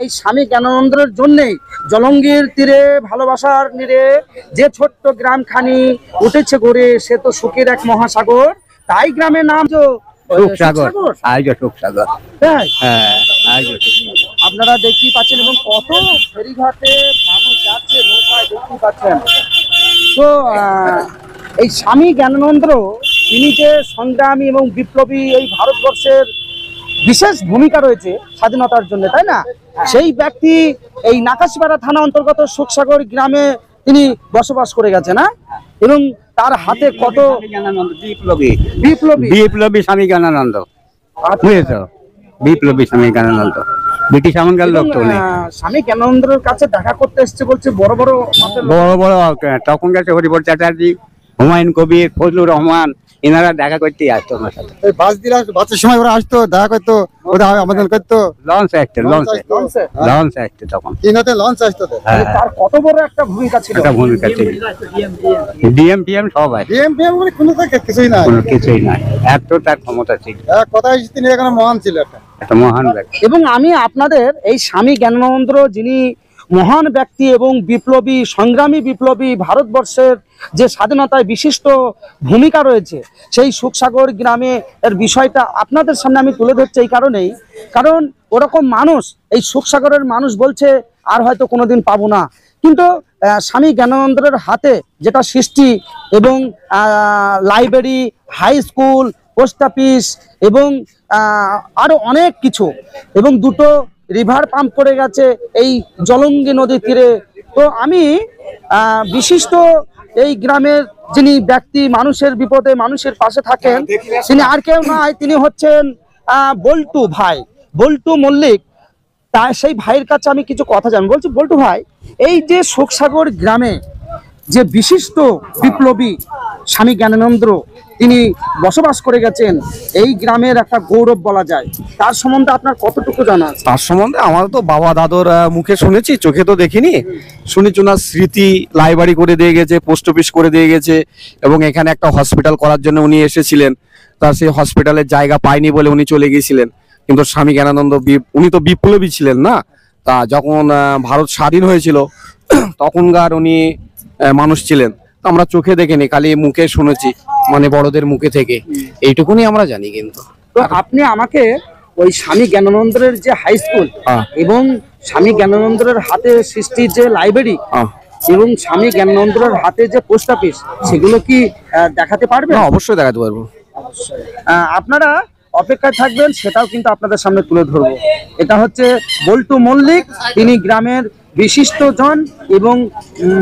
এই স্বামী জ্ঞানানন্দের জন্যই জলঙ্গির তীরে ভালোবাসার নীড়ে যে ছোট্ট গ্রামখানি উঠেছে গড়ে, সে তো সুখের এক মহাসাগর। তাই গ্রামের নাম সুখসাগর। সুখসাগর, আপনারা দেখতেই পাচ্ছেন এবং কত ফেরিঘাটে মানুষ যাচ্ছে নৌকায়, দেখতেই পাচ্ছেন। তো এই স্বামী জ্ঞানানন্দ তিনি যে সংগ্রামী এবং বিপ্লবী, এই ভারতবর্ষের বিশেষ ভূমিকা রয়েছে স্বাধীনতার জন্য, তাই না? সেই ব্যক্তি এই নাকাশিপাড়া থানা অন্তর্গত সুখসাগর গ্রামে তিনি বসবাস করে গেছে না, এবং তার হাতে কত বিপ্লবী বিপ্লবী বিপ্লবী স্বামী জ্ঞানানন্দ, বুঝেছো? বিপ্লবী স্বামী জ্ঞানানন্দ ব্রিটিশ আমলকার লোক তো নেই। স্বামী জ্ঞানানন্দের কাছে দেখা করতে এসছে বলছে বড় বড় তখন গেছে হরিবর চ্যাটার্জি, হুমায়ুন কবির, ফজলুর রহমান, এনারা দেখা করতে আসতো আমার সাথে। বাচ্চার সময় ওরা আসতো, দেখা করতো, ওরা আবেদন করতো। লঞ্চ আসতো, লঞ্চ আসতো তখন। লঞ্চ আসতো। তার কত বড় একটা ভূমিকা ছিল, একটা ভূমিকা ছিল। ডিএম টিএম সবাই, কিছুই নাই, কিছুই নাই, এত তার ক্ষমতা ছিল। কথাই তিনি এখানে মহান ছিল, একটা মহান ব্যক্তি। এবং আমি আপনাদের এই স্বামী জ্ঞানানন্দ যিনি মহান ব্যক্তি এবং বিপ্লবী, সংগ্রামী বিপ্লবী, ভারতবর্ষের যে স্বাধীনতায় বিশিষ্ট ভূমিকা রয়েছে, সেই সুখসাগর গ্রামে এর বিষয়টা আপনাদের সামনে আমি তুলে ধরছি এই কারণেই, কারণ ওরকম মানুষ এই সুখসাগরের মানুষ বলছে আর হয়তো কোনোদিন পাবো না। কিন্তু স্বামী জ্ঞানানন্দের হাতে যেটা সৃষ্টি, এবং library, high school, post office এবং আরো অনেক কিছু, এবং দুটো রিভার পাম্প করে গেছে এই জলঙ্গি নদীর তীরে। তো আমি বিশিষ্ট এই গ্রামের যিনি ব্যক্তি, মানুষের বিপদে মানুষের পাশে থাকেন, তিনি আর কেউ নয়, তিনি হচ্ছেন বল্টু ভাই, বল্টু মল্লিক। তাই সেই ভাইয়ের কাছে আমি কিছু কথা জানি। বলছি বল্টু ভাই, এই যে সুখসাগর গ্রামে যে বিশিষ্ট বিপ্লবী স্বামী জ্ঞানানন্দ তিনি বসবাস করে গেছেন, এই গ্রামের একটা গৌরব বলা যায়, তার সম্বন্ধে আপনার কতটুকু জানা আছে? তার সম্বন্ধে আমার তো বাবা দাদুর মুখে শুনেছি, চোখে তো দেখিনি, শুনেছি ওনার স্মৃতি লাইব্রেরি করে দিয়ে গেছে, পোস্ট অফিস করে দিয়ে গেছে, এবং এখানে একটা হসপিটাল করার জন্য উনি এসেছিলেন। তার সেই হসপিটালের জায়গা পায়নি বলে উনি চলে গিয়েছিলেন। কিন্তু স্বামী জ্ঞানানন্দ উনি তো বিপ্লবী ছিলেন না, তা যখন ভারত স্বাধীন হয়েছিল তখনকার উনি মানুষ ছিলেন। আমরা চোখে দেখিনি, খালি মুখে শুনেছি, মানে বড়দের মুখে থেকে, এইটুকুনি আমরা জানি। কিন্তু তো আপনি আমাকে ওই স্বামী জ্ঞানানন্দের যে হাই স্কুল এবং স্বামী জ্ঞানানন্দের হাতে সৃষ্টি যে লাইব্রেরি এবং স্বামী জ্ঞানানন্দের হাতে যে পোস্ট অফিস, সেগুলো কি দেখাতে পারবেন? অবশ্যই দেখাতে পারবো। আপনারা অপেক্ষায় থাকবেন, সেটাও কিন্তু আপনাদের সামনে তুলে ধরবো। এটা হচ্ছে বল্টু মল্লিক, তিনি গ্রামের বিশিষ্ট জন এবং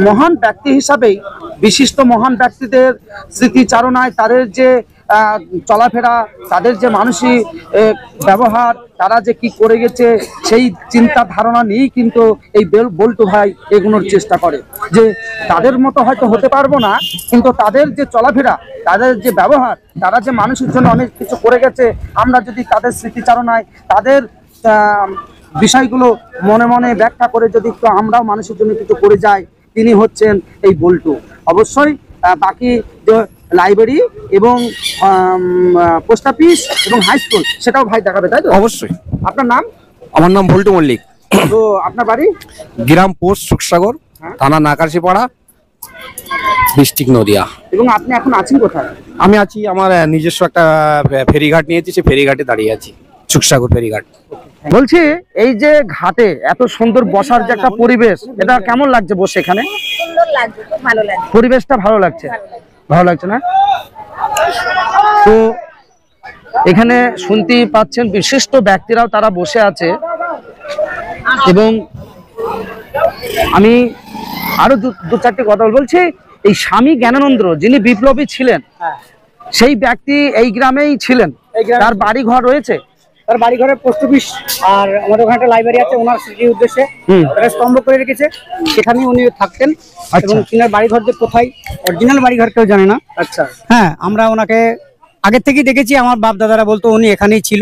মহান ব্যক্তি হিসাবেই বিশিষ্ট মহান ব্যক্তিদের স্মৃতিচারণায় তাদের যে চলাফেরা, তাদের যে মানসিক ব্যবহার, তারা যে কি করে গেছে, সেই চিন্তা ধারণা নিয়েই কিন্তু এই বল্টু ভাই এগোনোর চেষ্টা করে। যে তাদের মতো হয়তো হতে পারবো না, কিন্তু তাদের যে চলাফেরা, তাদের যে ব্যবহার, তারা যে মানুষের জন্য অনেক কিছু করে গেছে, আমরা যদি তাদের স্মৃতিচারণায় তাদের বিষয়গুলো মনে মনে ব্যাখ্যা করে যদি একটু আমরাও মানুষের জন্য কিছু করে যাই, তিনি হচ্ছেন এই বল্টু। অবশ্যই বাকি যে লাইব্রেরি এবং পোস্ট অফিস এবং হাই স্কুল, সেটাও ভাই দেখাবে, তাই তো? অবশ্যই। আপনার নাম? আমার নাম বল্টু মল্লিক। তো আপনার বাড়ি? গ্রাম পোস্ট সুখসাগর, থানা নাকাশিপাড়া, ডিস্ট্রিক্ট নদিয়া। এবং আপনি এখন আছেন কোথায়? আমি আছি আমার নিজস্ব একটা ফেরিঘাট নিয়েছি, সেই ফেরিঘাটে দাঁড়িয়ে আছি, সুখসাগর ফেরিঘাট। বলছি এই যে ঘাটে এত সুন্দর বসার যে একটা পরিবেশ, এটা কেমন লাগছে বসে এখানে? সুন্দর লাগছে, ভালো লাগছে। পরিবেশটা ভালো লাগছে, ভালো লাগছে না? তো এখানে শুনতেই পাচ্ছেন বিশিষ্ট ব্যক্তিরাও তারা বসে আছে, এবং আমি আরো দু চারটি কথা বলছি। এই স্বামী জ্ঞানানন্দ যিনি বিপ্লবী ছিলেন, সেই ব্যক্তি এই গ্রামেই ছিলেন, তার বাড়ি ঘর রয়েছে, তার বাড়ি ঘরের পোস্ট অফিস আর আমাদের ওখানে একটা লাইব্রেরি আছে, ওনার স্মৃতির উদ্দেশ্যে স্তম্ভ করে রেখেছে, সেখানেই উনি থাকতেন। এবং তিনার বাড়ি ঘর যে কোথায়, অরিজিনাল বাড়ি ঘর কেউ জানে না। আচ্ছা, হ্যাঁ, আমরা ওনাকে আগের থেকেই দেখেছি, আমার বাপ দাদারা বলতো উনি এখানেই ছিল,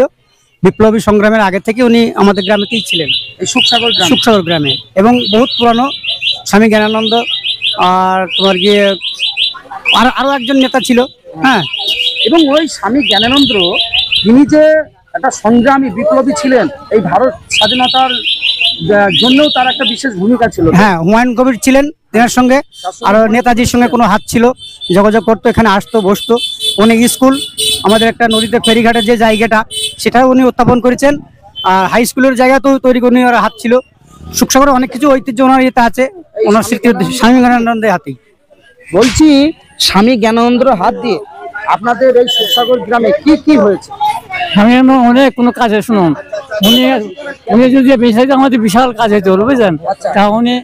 বিপ্লবী সংগ্রামের আগে থেকে উনি আমাদের গ্রামেতেই ছিলেন, এই সুখসাগর গ্রামে। এবং বহুত পুরানো স্বামী জ্ঞানানন্দ। আর তোমার গিয়ে আরো একজন নেতা ছিল। হ্যাঁ, এবং ওই স্বামী জ্ঞানানন্দ তিনি যে একটা সংগ্রামী বিপ্লবী ছিলেন, এই ভারত স্বাধীনতার জন্যও তার একটা বিশেষ ভূমিকা ছিল। হ্যাঁ, হুমায়ুন কবির ছিলেন তেনার সঙ্গে, আর নেতাজির সঙ্গে কোনো হাত ছিল, যোগাযোগ করতো, এখানে আসতো, বসতো। অনেক স্কুল, আমাদের একটা নদীতে ফেরিঘাটের যে জায়গাটা সেটাও উনি উত্থাপন করেছেন, আর হাই স্কুলের জায়গাতেও তৈরি করে ওনার হাত ছিল। সুখসাগরে অনেক কিছু ঐতিহ্য ওনার ইয়েতে আছে, ওনার স্মৃতি স্বামী বিবেকানন্দের হাতেই। বলছি, স্বামী জ্ঞানানন্দের হাত দিয়ে আপনাদের এই সুখসাগর গ্রামে কি কি হয়েছে? আমি অনেক কোনো কাজে শুনুন, উনি উনি যদি বেঁচে থাকতে আমাদের বিশাল কাজ হইতে হলো, বুঝলেন? তা উনি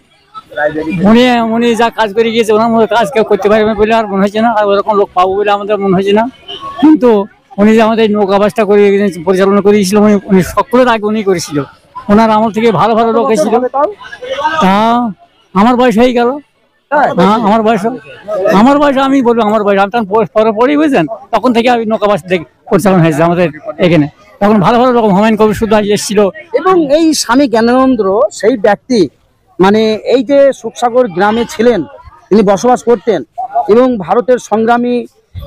উনি উনি যা কাজ করে গিয়েছে ওনার মতো কাজ কেউ করতে পারবে বলে আর মনে হচ্ছে না, আর ওরকম লোক পাবো বলে আমাদের মনে হচ্ছে না। কিন্তু উনি যে আমাদের নৌকা বাসটা করে পরিচালনা করেছিল, উনি সকলের আগে উনি করেছিল। ওনার আমল থেকে ভালো ভালো লোক এসেছিল। তা আমার বয়স হয়ে গেল, হ্যাঁ আমার বয়স আমি বলবো আমার বয়স, আমি তখন পরে পড়ি, বুঝলেন? তখন থেকে আমি নৌকা বাস পরিচালনা হয়েছে আমাদের এখানে। তখন ভালো ভালো রকম হুমায়ুন কবির শুধু এসেছিল। এবং এই স্বামী জ্ঞানানন্দ সেই ব্যক্তি, মানে এই যে সুখসাগর গ্রামে ছিলেন, তিনি বসবাস করতেন এবং ভারতের সংগ্রামী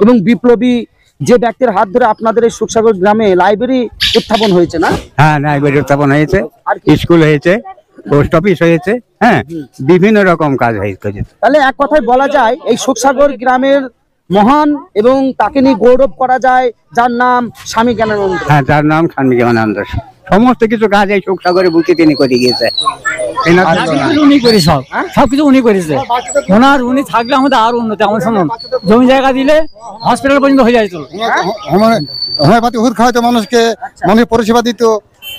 এবং বিপ্লবী যে ব্যক্তির হাত ধরে আপনাদের এই সুখসাগর গ্রামে লাইব্রেরি উত্থাপন হয়েছে, না? হ্যাঁ, লাইব্রেরি উত্থাপন হয়েছে, আর স্কুল হয়েছে, পোস্ট অফিস হয়েছে, হ্যাঁ, বিভিন্ন রকম কাজ হয়েছে। তাহলে এক কথায় বলা যায় এই সুখসাগর গ্রামের মহান এবং তাকে নিয়ে গৌরব করা যায়, যার নাম স্বামী জ্ঞানানন্দ। হ্যাঁ, তার নাম স্বামী জ্ঞানানন্দ। সমস্ত কিছু কাজ এই সুখসাগরে বুকে তিনি করে গিয়েছে। উনি করে সবকিছু উনি করেছে। উনি থাকলে আমাদের আরো উন্নতি। আমার শুনুন, জমি জায়গা দিলে হসপিটাল পর্যন্ত হয়ে যায়। হোমিওপ্যাথি ওষুধ খাওয়াইতো মানুষকে, মানুষের পরিষেবা দিত,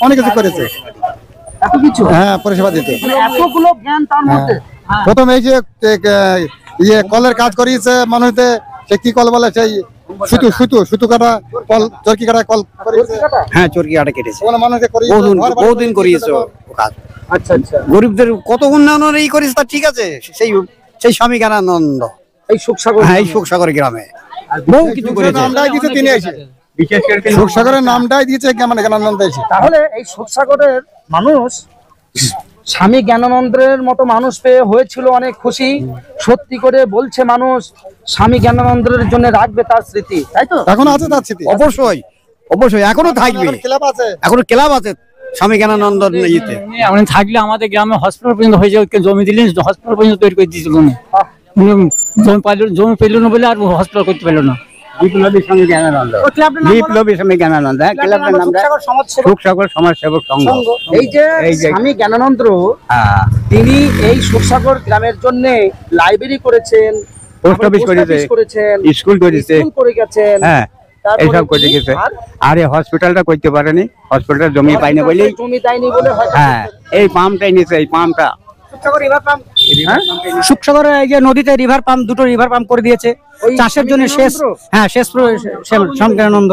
অনেক কিছু করেছে। এত কিছু, হ্যাঁ, পরিষেবা দিত। মানে এতগুলো জ্ঞান তার মধ্যে। প্রথম এই যে ইয়ে কলের কাজ করিয়েছে মানুষদের, সে কি কল বলে, সেই সুতো কাটা কল, চরকি কাটা কল করিয়েছে। হ্যাঁ, চরকি আটা কেটেছে, ওগুলো মানুষকে করিয়েছে, বহুদিন করিয়েছে কাজ। আচ্ছা আচ্ছা, গরিবদের কত উন্নয়নের এই করেছে, তা ঠিক আছে। সেই স্বামী জ্ঞানানন্দ এই সুখসাগর, হ্যাঁ, এই সুখসাগর গ্রামে বহু কিছু করেছে। নামটাই দিয়েছে তিনি এসে, বিশেষ করে সুখসাগরের নামটাই দিয়েছে জ্ঞানানন্দ এসে। তাহলে এই সুখসাগরের মানুষ স্বামী জ্ঞানানন্দের মতো মানুষ পেয়ে হয়েছিল অনেক খুশি। সত্যি করে বলছে মানুষ, স্বামী জ্ঞানানন্দের জন্য রাখবে তার স্মৃতি, তাই তো? এখন আছে তার স্মৃতি, অবশ্যই অবশ্যই এখনো থাকবে, ক্লাব আছে, এখনো ক্লাব আছে স্বামী জ্ঞানানন্দ ইয়েতে। উনি থাকলে আমাদের গ্রামে হসপিটাল পর্যন্ত হয়ে যাবে। জমি দিলেন, হসপিটাল পর্যন্ত তৈরি করে দিয়েছিল উনি। জমি পেল না বলে আর হসপিটাল করতে পারলো না। বিপ্লবী স্বামী জ্ঞানানন্দ, বিপ্লবী স্বামী জ্ঞানানন্দ, ক্লাবের নাম সুখসাগর সমাজসেবক সংঘ। এই যে স্বামী জ্ঞানানন্দ, হ্যাঁ, তিনি এই সুখসাগর গ্রামের জন্য লাইব্রেরি করেছেন, পোস্ট অফিস করেছেন, স্কুল করেছে, স্কুল করে গেছেন, হ্যাঁ, এইসব করে গেছে। আর এই হসপিটালটা করতে পারেনি, হসপিটাল জমি পাইনি বলেই, জমি দেয়নি বলে হয়তো। হ্যাঁ, এই পাম্পটাই নিয়েছে, এই পাম্পটা সুখসাগরে এই যে নদীতে রিভার পাম্প, দুটো রিভার পাম্প করে দিয়েছে চাষের জন্য। শেষ, হ্যাঁ, শেষ স্বামী জ্ঞানানন্দ।